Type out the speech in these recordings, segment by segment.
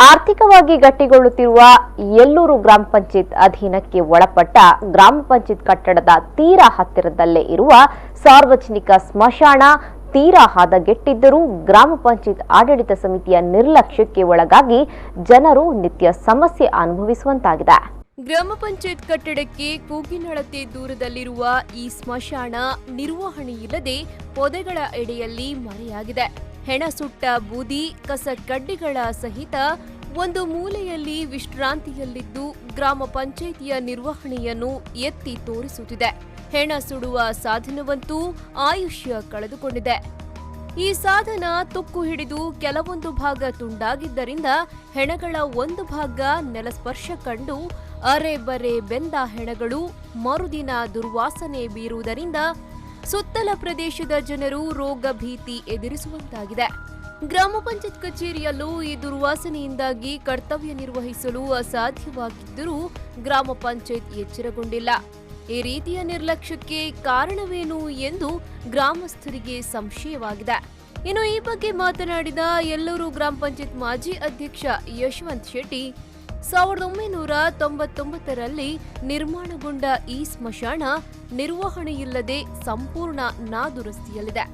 ಆರ್ಥಿಕವಾಗಿ ಗಟ್ಟಿಗೊಳ್ಳುತ್ತಿರುವ ಯಲ್ಲೂರು ಗ್ರಾಮ ಪಂಚಾಯತ್ ಅಧೀನಕ್ಕೆ ಒಳಪಟ್ಟ ಗ್ರಾಮ ಪಂಚಾಯತ್ ಕಟ್ಟಡದ ತೀರಾ ಹತ್ತಿರದಲ್ಲೇ ಇರುವ ಸಾರ್ವಜನಿಕ ಸ್ಮಶಾನ ತೀರಾ ಹದಗೆಟ್ಟಿದ್ದರೂ ಗ್ರಾಮ ಪಂಚಾಯತ್ ಆಡಳಿತ ಸಮಿತಿಯ ನಿರ್ಲಕ್ಷ್ಯಕ್ಕೆ ಒಳಗಾಗಿ ಜನರು ನಿತ್ಯ ಸಮಸ್ಯೆ ಅನುಭವಿಸುವಂತಾಗಿದೆ. ಗ್ರಾಮ ಪಂಚಾಯತ್ ಕಟ್ಟಡಕ್ಕೆ ಕೂಗಿನಳತೆ ದೂರದಲ್ಲಿರುವ ಈ ಸ್ಮಶಾನ ನಿರ್ವಹಣೆಯಿಲ್ಲದೆ ಪೊದೆಗಳ ಎಡೆಯಲ್ಲಿ ಮರೆಯಾಗಿದೆ. ಹೆಣ ಸುಟ್ಟ ಬೂದಿ ಕಸ ಕಡ್ಡಿಗಳ ಸಹಿತ ಒಂದು ಮೂಲೆಯಲ್ಲಿ ವಿಶ್ರಾಂತಿಯಲ್ಲಿದ್ದು ಗ್ರಾಮ ಪಂಚಾಯಿತಿಯ ನಿರ್ವಹಣೆಯನ್ನು ಎತ್ತಿ ತೋರಿಸುತ್ತಿದೆ. ಹೆಣ ಸುಡುವ ಸಾಧನವಂತೂ ಆಯುಷ್ಯ ಕಳೆದುಕೊಂಡಿದೆ. ಈ ಸಾಧನ ತುಕ್ಕು ಹಿಡಿದು ಕೆಲವೊಂದು ಭಾಗ ತುಂಡಾಗಿದ್ದರಿಂದ ಹೆಣಗಳ ಒಂದು ಭಾಗ ನೆಲಸ್ಪರ್ಶ ಕಂಡು ಅರೆ ಬರೆ ಬೆಂದ ಹೆಣಗಳು ಮರುದಿನ ದುರ್ವಾಸನೆ ಬೀರುವುದರಿಂದ ಸುತ್ತಲ ಪ್ರದೇಶದ ಜನರು ರೋಗ ಭೀತಿ ಎದುರಿಸುವಂತಾಗಿದೆ. ಗ್ರಾಮ ಪಂಚಾಯತ್ ಕಚೇರಿಯಲ್ಲೂ ಈ ದುರ್ವಾಸನೆಯಿಂದಾಗಿ ಕರ್ತವ್ಯ ನಿರ್ವಹಿಸಲು ಅಸಾಧ್ಯವಾಗಿದ್ದರೂ ಗ್ರಾಮ ಪಂಚಾಯತ್ ಎಚ್ಚರಗೊಂಡಿಲ್ಲ. ಈ ರೀತಿಯ ನಿರ್ಲಕ್ಷ್ಯಕ್ಕೆ ಕಾರಣವೇನು ಎಂದು ಗ್ರಾಮಸ್ಥರಿಗೆ ಸಂಶಯವಾಗಿದೆ. ಇನ್ನು ಈ ಬಗ್ಗೆ ಮಾತನಾಡಿದ ಯಲ್ಲೂರು ಗ್ರಾಮ ಪಂಚಾಯತ್ ಮಾಜಿ ಅಧ್ಯಕ್ಷ ಯಶವಂತ್ ಶೆಟ್ಟಿ, 1999ರಲ್ಲಿ ನಿರ್ಮಾಣಗೊಂಡ ಈ ಸ್ಮಶಾನ ನಿರ್ವಹಣೆಯಿಲ್ಲದೆ ಸಂಪೂರ್ಣ ನಾದುರಸ್ತಿಯಲ್ಲಿದೆ.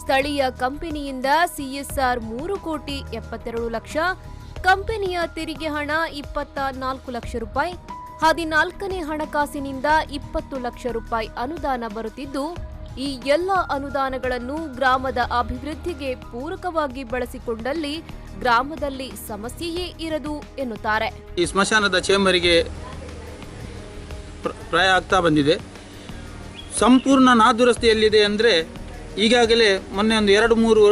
ಸ್ಥಳೀಯ ಕಂಪನಿಯಿಂದ CSR 3 ಕೋಟಿ 72 ಲಕ್ಷ, ಕಂಪನಿಯ ತೆರಿಗೆ ಹಣ 24 ಲಕ್ಷ ರೂಪಾಯಿ, 14ನೇ ಹಣಕಾಸಿನಿಂದ 20 ಲಕ್ಷ ರೂಪಾಯಿ ಅನುದಾನ ಬರುತ್ತಿದ್ದು, ಈ ಎಲ್ಲ ಅನುದಾನಗಳನ್ನು ಗ್ರಾಮದ ಅಭಿವೃದ್ಧಿಗೆ ಪೂರಕವಾಗಿ ಬಳಸಿಕೊಂಡಲ್ಲಿ ಗ್ರಾಮದಲ್ಲಿ ಸಮಸ್ಯೆಯೇ ಇರದು ಎನ್ನುತ್ತಾರೆ. ಈ ಸ್ಮಶಾನದ ಚೇಂಬರಿಗೆ ಪ್ರಾಯ ಆಗ್ತಾ ಬಂದಿದೆ. ಸಂಪೂರ್ಣ ನಾದುರಸ್ತಿಯಲ್ಲಿದೆ ಅಂದರೆ ಈಗಾಗಲೇ ಮೊನ್ನೆ ಒಂದು 2-3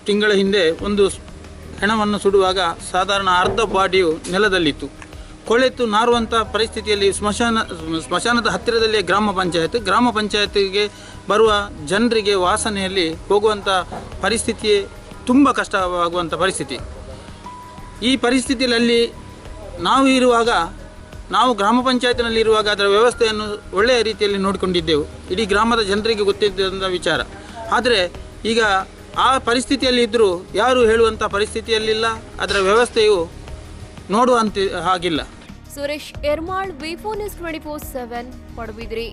ತಿಂಗಳ ಹಿಂದೆ ಒಂದು ಹೆಣವನ್ನು ಸುಡುವಾಗ ಸಾಧಾರಣ ಅರ್ಧ ಬಾಡಿಯು ನೆಲದಲ್ಲಿತ್ತು. ಕೊಳೆತು ನಾರುವಂಥ ಪರಿಸ್ಥಿತಿಯಲ್ಲಿ ಸ್ಮಶಾನದ ಹತ್ತಿರದಲ್ಲೇ ಗ್ರಾಮ ಪಂಚಾಯತ್ಗೆ ಬರುವ ಜನರಿಗೆ ವಾಸನೆಯಲ್ಲಿ ಹೋಗುವಂಥ ಪರಿಸ್ಥಿತಿ ತುಂಬ ಕಷ್ಟವಾಗುವಂಥ ಪರಿಸ್ಥಿತಿ. ಈ ಪರಿಸ್ಥಿತಿಯಲ್ಲಿ ನಾವು ಗ್ರಾಮ ಪಂಚಾಯತ್ನಲ್ಲಿ ಇರುವಾಗ ಅದರ ವ್ಯವಸ್ಥೆಯನ್ನು ಒಳ್ಳೆಯ ರೀತಿಯಲ್ಲಿ ನೋಡಿಕೊಂಡಿದ್ದೆವು. ಇಡೀ ಗ್ರಾಮದ ಜನರಿಗೆ ಗೊತ್ತಿದ್ದಂಥ ವಿಚಾರ. ಆದರೆ ಈಗ ಆ ಪರಿಸ್ಥಿತಿಯಲ್ಲಿ ಇದ್ದರೂ ಯಾರು ಹೇಳುವಂಥ ಪರಿಸ್ಥಿತಿಯಲ್ಲಿಲ್ಲ. ಅದರ ವ್ಯವಸ್ಥೆಯು ನೋಡುವಂತೆ ಹಾಗಿಲ್ಲ. Suresh Yermal, V4 News 24/7 Padubidri.